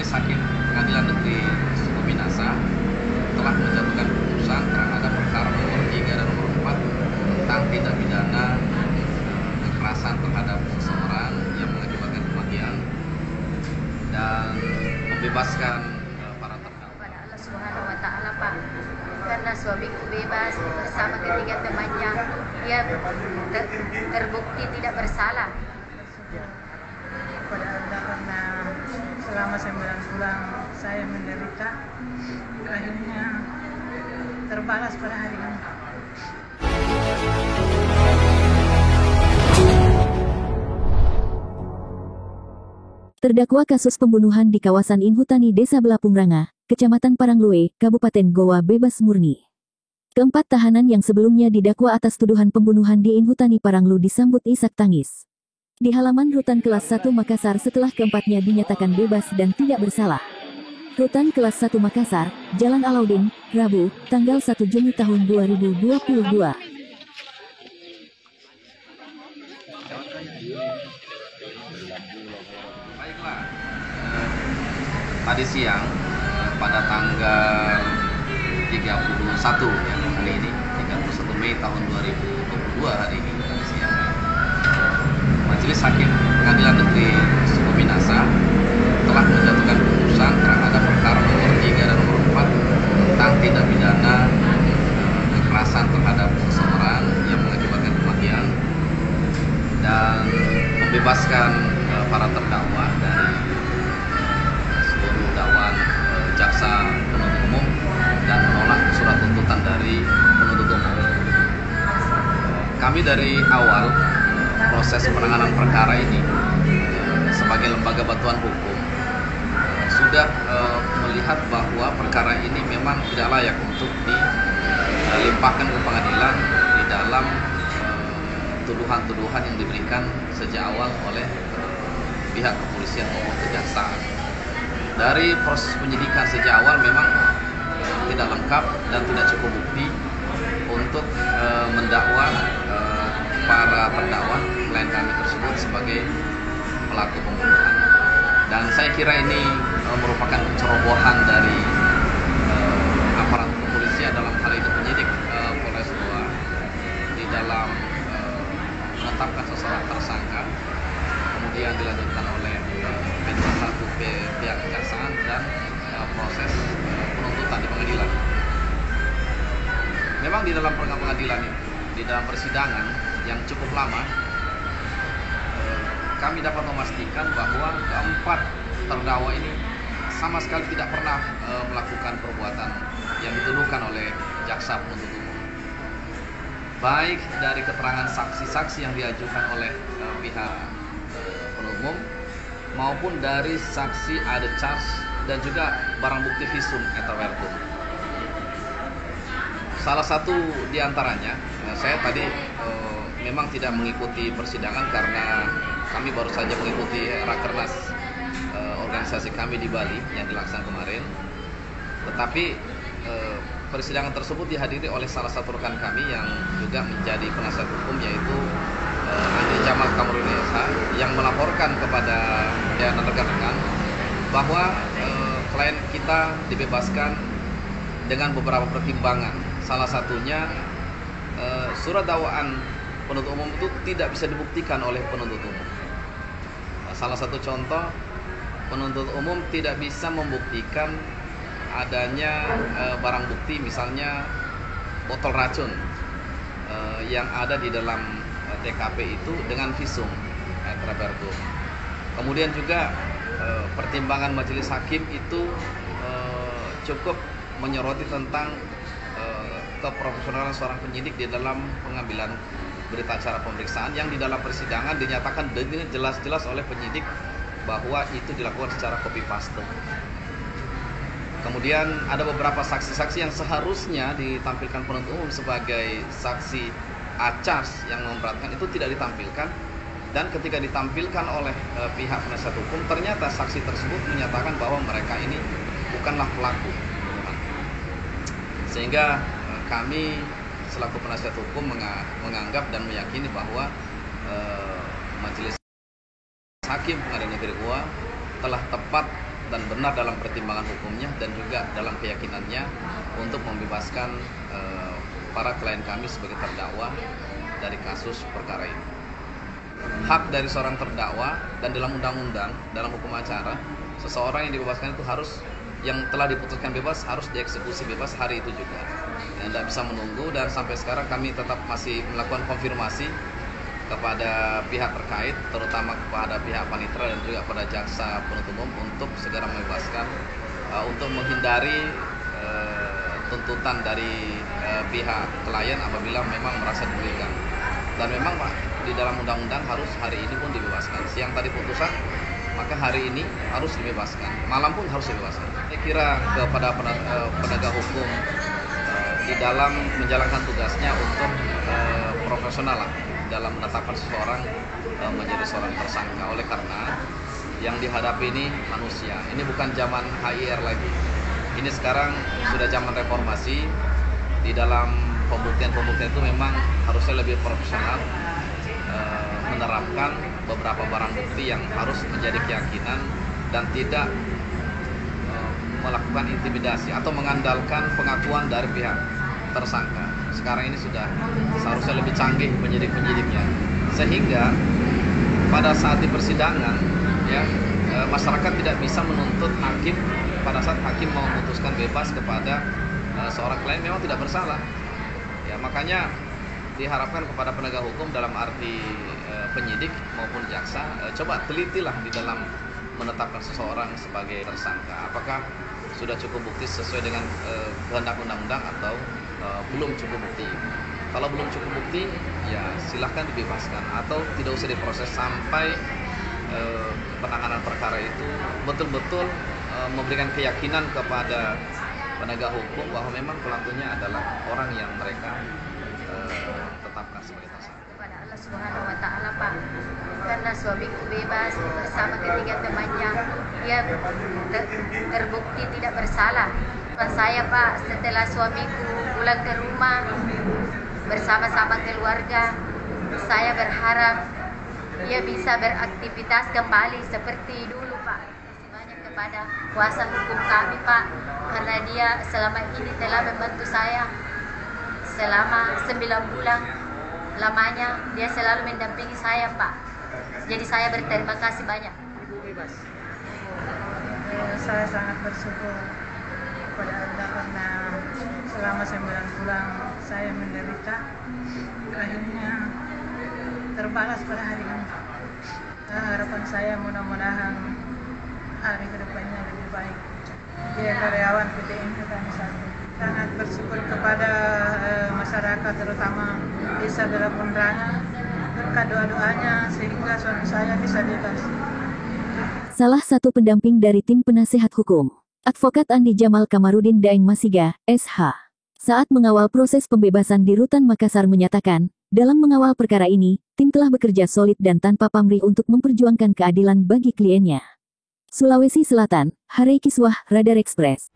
Majelis Hakim Pengadilan Negeri Suku Minasa telah menjatuhkan putusan terhadap perkara nomor 3 dan nomor 4 tentang tindak pidana kekerasan terhadap seseorang yang mengakibatkan kematian dan membebaskan para terdakwa. Kepada Allah Subhanahu wa Ta'ala, Pak, karena suamiku bebas bersama ketiga temannya, dia terbukti tidak bersalah. Kepada Anda karena selama 9 bulan saya menderita, akhirnya terbalas pada hari ini. Terdakwa kasus pembunuhan di kawasan Inhutani Desa Belapungranga, Kecamatan Paranglue, Kabupaten Goa bebas murni. Keempat tahanan yang sebelumnya didakwa atas tuduhan pembunuhan di Inhutani Paranglu disambut isak tangis di halaman Rutan Kelas 1 Makassar setelah keempatnya dinyatakan bebas dan tidak bersalah. Rutan Kelas 1 Makassar, Jalan Alauddin, Rabu, tanggal 1 Juni tahun 2022. Baiklah, tadi siang pada tanggal 31 ya, hari ini 31 Mei tahun 2022 hari ini tadi siang, Majelis Hakim Pengadilan Negeri Suku Minasa telah menjatuhkan putusan terhadap perkara nomor 3 dan nomor 4 tentang tindak pidana kekerasan terhadap seseorang yang mengakibatkan kematian dan membebaskan para terdakwa dari seluruh dakwaan jaksa penuntut umum dan menolak surat tuntutan dari penuntut umum. Kami dari awal proses penanganan perkara ini sebagai lembaga bantuan hukum sudah melihat bahwa perkara ini memang tidak layak untuk dilimpahkan ke pengadilan di dalam tuduhan-tuduhan yang diberikan sejak awal oleh pihak kepolisian maupun kejaksaan. Dari proses penyidikan sejak awal memang tidak lengkap dan tidak cukup bukti untuk mendakwa para terdakwa klien kami tersebut sebagai pelaku pembunuhan. Dan saya kira ini merupakan cerobohan dari aparat kepolisian, dalam hal ini penyidik Polres Goa, di dalam menetapkan seseorang tersangka, kemudian dilanjutkan oleh pihak kejaksaan dan proses penuntutan di pengadilan. Memang di dalam pengadilan itu, di dalam persidangan yang cukup lama, kami dapat memastikan bahwa keempat terdakwa ini sama sekali tidak pernah melakukan perbuatan yang dituduhkan oleh jaksa penuntut umum. Baik dari keterangan saksi-saksi yang diajukan oleh pihak penuntut umum maupun dari saksi ada charge dan juga barang bukti visum et repertum. Salah satu di antaranya, saya tadi memang tidak mengikuti persidangan karena kami baru saja mengikuti rakernas organisasi kami di Bali yang dilaksanakan kemarin. Tetapi persidangan tersebut dihadiri oleh salah satu rekan kami yang juga menjadi penasihat hukum, yaitu Andi Jamal Kamrunesa, yang melaporkan kepada rekan-rekan bahwa klien kita dibebaskan dengan beberapa pertimbangan. Salah satunya surat dakwaan penuntut umum itu tidak bisa dibuktikan oleh penuntut umum. Salah satu contoh, penuntut umum tidak bisa membuktikan adanya barang bukti, misalnya botol racun yang ada di dalam TKP itu dengan visum et repertum. Kemudian juga pertimbangan majelis hakim itu cukup menyoroti tentang keprofesionalan seorang penyidik di dalam pengambilan berita acara pemeriksaan, yang di dalam persidangan dinyatakan dengan jelas-jelas oleh penyidik bahwa itu dilakukan secara copy paste. Kemudian ada beberapa saksi-saksi yang seharusnya ditampilkan penuntut umum sebagai saksi acas yang memberatkan itu tidak ditampilkan, dan ketika ditampilkan oleh pihak penasihat hukum ternyata saksi tersebut menyatakan bahwa mereka ini bukanlah pelaku, sehingga kami selaku penasihat hukum menganggap dan meyakini bahwa Majelis Hakim Pengadilan Negeri Goa telah tepat dan benar dalam pertimbangan hukumnya dan juga dalam keyakinannya untuk membebaskan para klien kami sebagai terdakwa dari kasus perkara ini. Hak dari seorang terdakwa dan dalam undang-undang, dalam hukum acara, seseorang yang dibebaskan itu harus, yang telah diputuskan bebas harus dieksekusi bebas hari itu juga. Tidak bisa menunggu, dan sampai sekarang kami tetap masih melakukan konfirmasi kepada pihak terkait, terutama kepada pihak panitera dan juga pada jaksa penuntut umum untuk segera membebaskan, untuk menghindari tuntutan dari pihak klien apabila memang merasa dirugikan. Dan memang Pak, di dalam undang-undang harus hari ini pun dibebaskan. Siang tadi putusan, maka hari ini harus dibebaskan, malam pun harus dibebaskan. Saya kira kepada penegak hukum di dalam menjalankan tugasnya untuk profesional lah dalam menetapkan seseorang menjadi seorang tersangka. Oleh karena yang dihadapi ini manusia, ini bukan zaman HIR lagi. Ini sekarang sudah zaman reformasi. Di dalam pembuktian itu memang harusnya lebih profesional, menerapkan beberapa barang bukti yang harus menjadi keyakinan dan tidak melakukan intimidasi atau mengandalkan pengakuan dari pihak tersangka. Sekarang ini sudah seharusnya lebih canggih penyidik-penyidiknya, sehingga pada saat di persidangan ya, masyarakat tidak bisa menuntut hakim pada saat hakim mau memutuskan bebas kepada seorang klien memang tidak bersalah. Ya, makanya diharapkan kepada penegak hukum dalam arti penyidik maupun jaksa, coba telitilah di dalam menetapkan seseorang sebagai tersangka. Apakah sudah cukup bukti sesuai dengan kehendak undang-undang atau belum cukup bukti. Kalau belum cukup bukti, ya silahkan dibebaskan atau tidak usah diproses sampai penanganan perkara itu betul-betul memberikan keyakinan kepada penegak hukum bahwa memang pelakunya adalah orang yang mereka tetapkan sebagai tersangka. Kepada Allah Subhanahu wa Ta'ala, Pak, karena suamiku bebas bersama ketiga temannya, dia terbukti tidak bersalah. Saya, Pak, setelah suamiku pulang ke rumah bersama-sama keluarga, saya berharap dia bisa beraktivitas kembali seperti dulu, Pak. Terima kasih banyak kepada kuasa hukum kami, Pak, karena dia selama ini telah membantu saya selama 9 bulan lamanya. Dia selalu mendampingi saya, Pak. Jadi saya berterima kasih banyak. Saya sangat bersyukur kepada Allah karena selama 9 bulan saya menderita, akhirnya terbalas pada hari ini. Harapan saya mudah-mudahan hari kedepannya lebih baik. Dia karyawan PT Inhutani 1. Sangat bersyukur kepada masyarakat, terutama Desa Belapung Rangah, berkat doa-doanya sehingga suami saya bisa bebas. Salah satu pendamping dari tim penasehat hukum, Advokat Andi Jamal Kamarudin Daeng Masiga, SH, saat mengawal proses pembebasan di Rutan Makassar menyatakan, dalam mengawal perkara ini, tim telah bekerja solid dan tanpa pamrih untuk memperjuangkan keadilan bagi kliennya. Sulawesi Selatan, Harey Kiswah, Radar Express.